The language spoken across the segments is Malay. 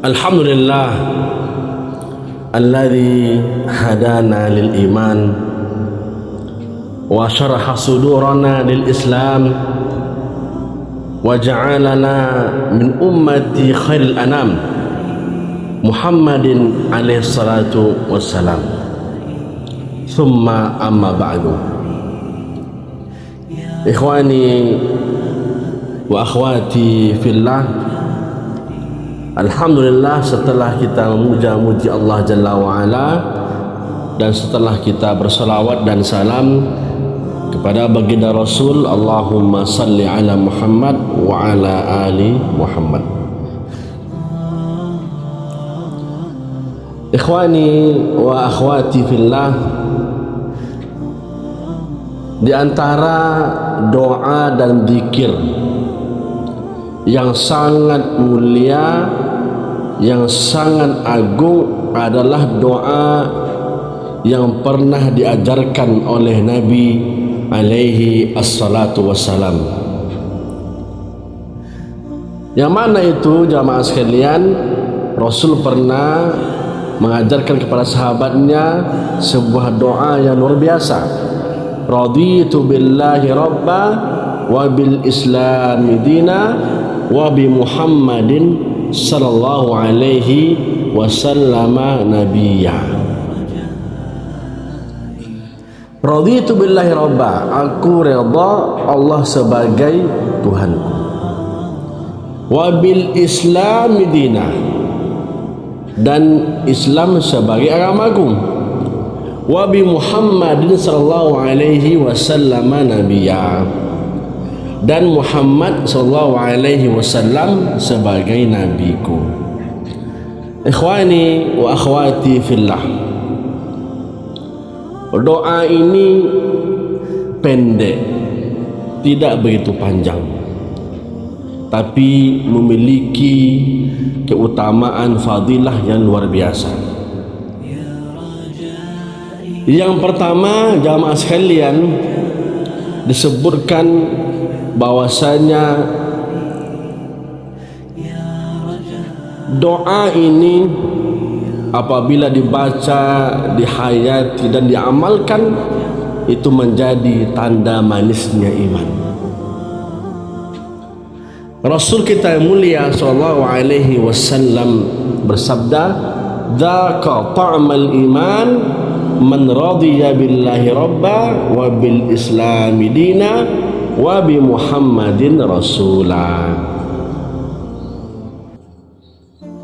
Alhamdulillah alladzi hadana lil iman wa syaraha sudurana lil islam wa ja'alana min ummati khairil anam Muhammadin alaihi salatu wassalam. Thumma amma ba'du. Ikhwani wa akhwati fillah, alhamdulillah, setelah kita memuja-muji Allah Jalla wa'ala dan setelah kita bersalawat dan salam kepada baginda Rasul, Allahumma salli ala Muhammad wa ala ali Muhammad. Ikhwani wa akhwati fillah, di antara doa dan zikir yang sangat mulia, yang sangat agung adalah doa yang pernah diajarkan oleh Nabi alaihi assalatu wassalam. Yang mana itu jamaah sekalian? Rasul pernah mengajarkan kepada sahabatnya sebuah doa yang luar biasa. Raditu billahi rabba wa bil islami dina wa bi Muhammadin sallallahu alaihi wasallam nabiyya. Raditu billahi rabba, aku redha Allah sebagai Tuhanku. Wa bil islami dina, dan Islam sebagai agamaku. Wa bi Muhammadin sallallahu alaihi wasallam nabiyya, dan Muhammad sallallahu alaihi wasallam sebagai nabiku. Ikhwani wa akhwati fillah, doa ini pendek, tidak begitu panjang, tapi memiliki keutamaan fadilah yang luar biasa. Yang pertama, jamaah sekalian, disebutkan bahwasanya doa ini apabila dibaca, dihayati dan diamalkan, itu menjadi tanda manisnya iman. Rasul kita yang mulia sallallahu alaihi wasallam bersabda, "Dzaka ta'mal iman man radiya billahi rabba wa bil islami dina wa bi Muhammadin rasula."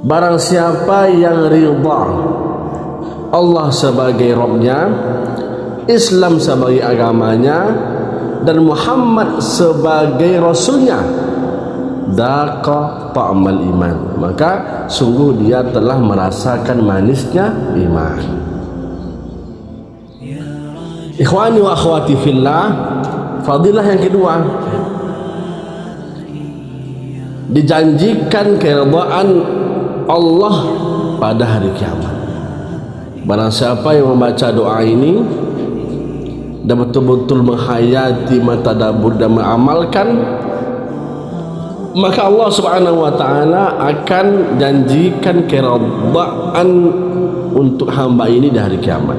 Barang siapa yang ridha Allah sebagai Rabbnya, Islam sebagai agamanya, dan Muhammad sebagai Rasulnya, daqa ta'mal iman, maka sungguh dia telah merasakan manisnya iman. Ikhwani wa akhwati fillah, fadilah yang kedua, dijanjikan keridhaan Allah pada hari kiamat. Barang siapa yang membaca doa ini dan betul-betul menghayati, mentadabbur dan mengamalkan, maka Allah Subhanahu wa taala akan janjikan keridhaan untuk hamba ini di hari kiamat.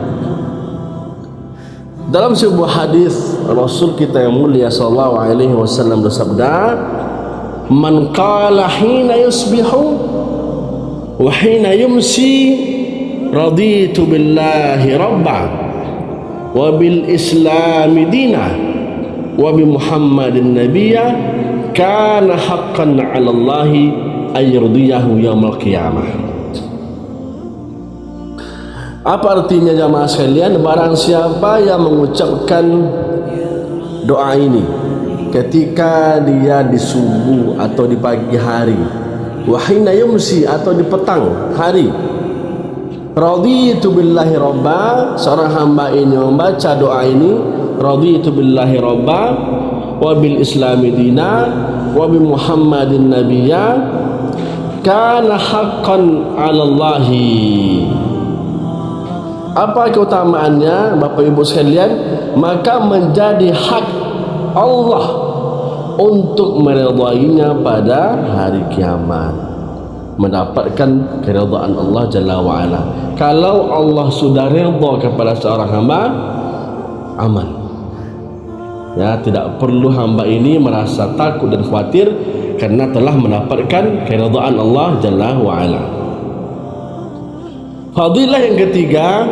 Dalam sebuah hadis, Rasul kita yang mulia sallallahu alaihi wasallam bersabda, "Man qala hina yusbihu wa hina yumsi raditu billahi rabba wa bil islami dina wa bi Muhammadin nabiyya kana haqqan 'ala Allahi ay yurdiyahu yaumil qiyamah." Apa artinya jamaah sekalian? Barang siapa yang mengucapkan doa ini ketika dia di subuh atau di pagi hari, wahina yumsi atau di petang hari, raditu billahi rabba, seorang hamba ini membaca doa ini, raditu billahi rabba wa bil islami dina wa bi Muhammadin nabiyya kana haqqan 'ala Allahi. Apa keutamaannya Bapak Ibu sekalian? Maka menjadi hak Allah untuk meridainya pada hari kiamat. mendapatkan keridhaan Allah Jalla wa'ala. Kalau Allah sudah redha kepada seorang hamba, aman. Ya, tidak perlu hamba ini merasa takut dan khawatir karena telah mendapatkan keridhaan Allah Jalla wa'ala. Fadilah yang ketiga,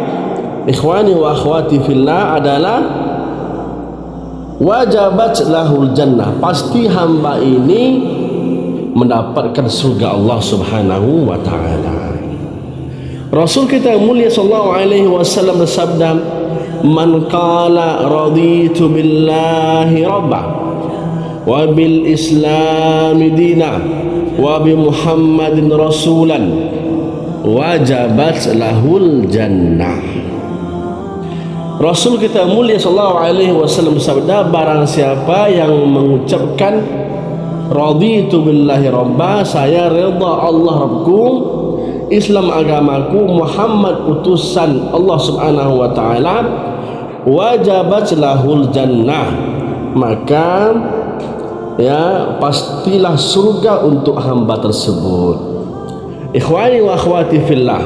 ikhwani wa akhwati fillah, adalah wajabat lahul jannah. Pasti hamba ini mendapatkan surga Allah Subhanahu wa taala. Rasul kita yang mulia sallallahu alaihi wasallam bersabda, "Man qala raditu billahi rabba wa bil islam dina wa bi Muhammadin rasulan wajabat lahul jannah." Rasul kita mulia sallallahu alaihi wasallam bersabda, barang siapa yang mengucapkan raditu billahi rabba, saya redha Allah Rabbku, Islam agamaku, Muhammad utusan Allah Subhanahu wa taala, wajabat lahul jannah, maka ya pastilah surga untuk hamba tersebut. Ikhwani wa akhwati fillah,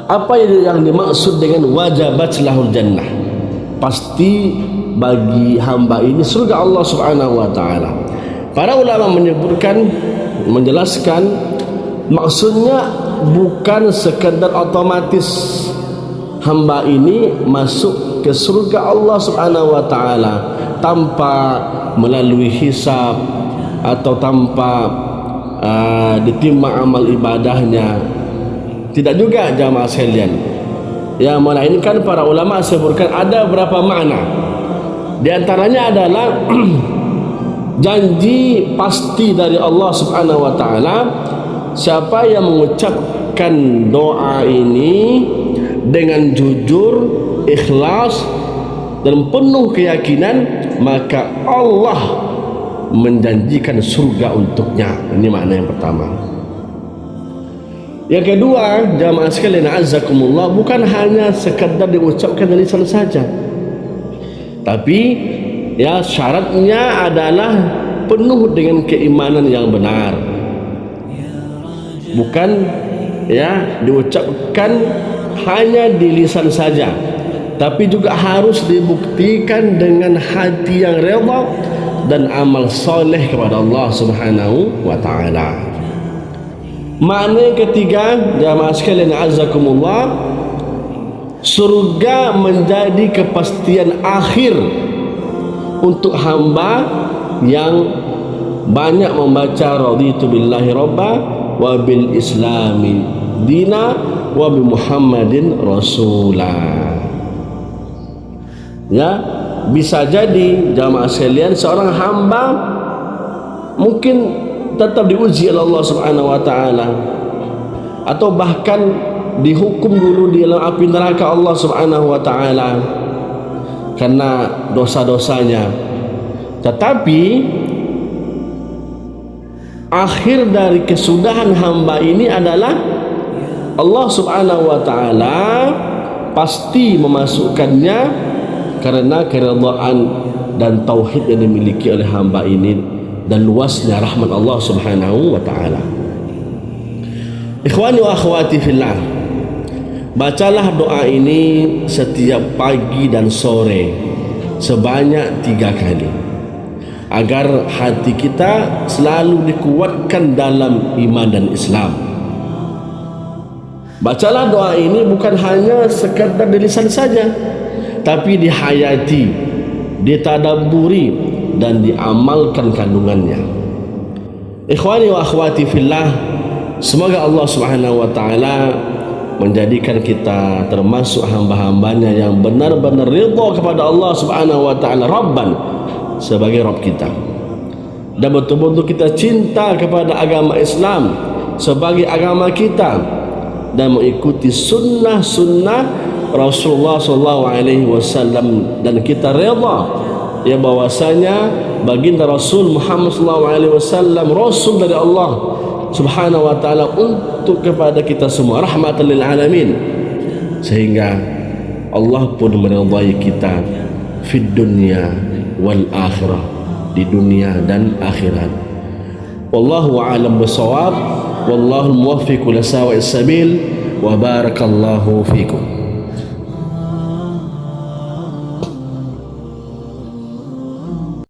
apa yang dimaksud dengan wajabat lahul jannah? Pasti bagi hamba ini surga Allah Subhanahu wa taala. Para ulama menyebutkan, menjelaskan, maksudnya bukan sekadar otomatis hamba ini masuk ke surga Allah Subhanahu wa taala tanpa melalui hisab atau tanpa ditimbang amal ibadahnya. Tidak juga jamaah sekalian. Ya, melainkan para ulama sebutkan ada berapa makna. Di antaranya adalah janji pasti dari Allah Subhanahu wa taala, siapa yang mengucapkan doa ini dengan jujur, ikhlas dan penuh keyakinan, maka Allah menjanjikan surga untuknya. Ini makna yang pertama. Yang kedua, jamaah sekalian azzakumullah, bukan hanya sekadar diucapkan dari lisan saja, tapi ya syaratnya adalah penuh dengan keimanan yang benar. Bukan ya diucapkan hanya di lisan saja, tapi juga harus dibuktikan dengan hati yang redha dan amal soleh kepada Allah Subhanahu wa taala. Makna yang ketiga, jamaah sekalian azzakumullah, surga menjadi kepastian akhir untuk hamba yang banyak membaca raditu billahi rabba wa bil islami dina wa bi Muhammadin rasulah. Ya, bisa jadi jamaah sekalian seorang hamba mungkin tetap diuji oleh Allah Subhanahu wa taala, atau bahkan dihukum dulu di dalam api neraka Allah Subhanahu wa taala karena dosa-dosanya. Tetapi akhir dari kesudahan hamba ini adalah Allah Subhanahu wa taala pasti memasukkannya karena keridhaan dan tauhid yang dimiliki oleh hamba ini dan luasnya rahmat Allah Subhanahu wa taala. Ikhwani wa akhwati fillah, bacalah doa ini setiap pagi dan sore sebanyak 3 kali agar hati kita selalu dikuatkan dalam iman dan Islam. Bacalah doa ini bukan hanya sekadar di lisan saja, tapi dihayati, ditadabburi dan diamalkan kandungannya. Ikhwani wa akhwati fillah, semoga Allah Subhanahu wa taala menjadikan kita termasuk hamba-hambanya yang benar-benar ridha kepada Allah Subhanahu wa taala Rabban, sebagai Rabb kita, dan betul-betul kita cinta kepada agama Islam sebagai agama kita dan mengikuti sunnah-sunnah Rasulullah SAW, dan kita reda ya bahwasanya baginda Rasul Muhammad SAW Rasul dari Allah Subhanahu wa taala untuk kepada kita semua, rahmatan lil alamin, sehingga Allah pun meridai kita fid dunya wal akhirah, di dunia dan akhirat. Wallahu a'lam bissawab. wallahu muwaffiq ila sawa'is sabil wa barakallahu fikum.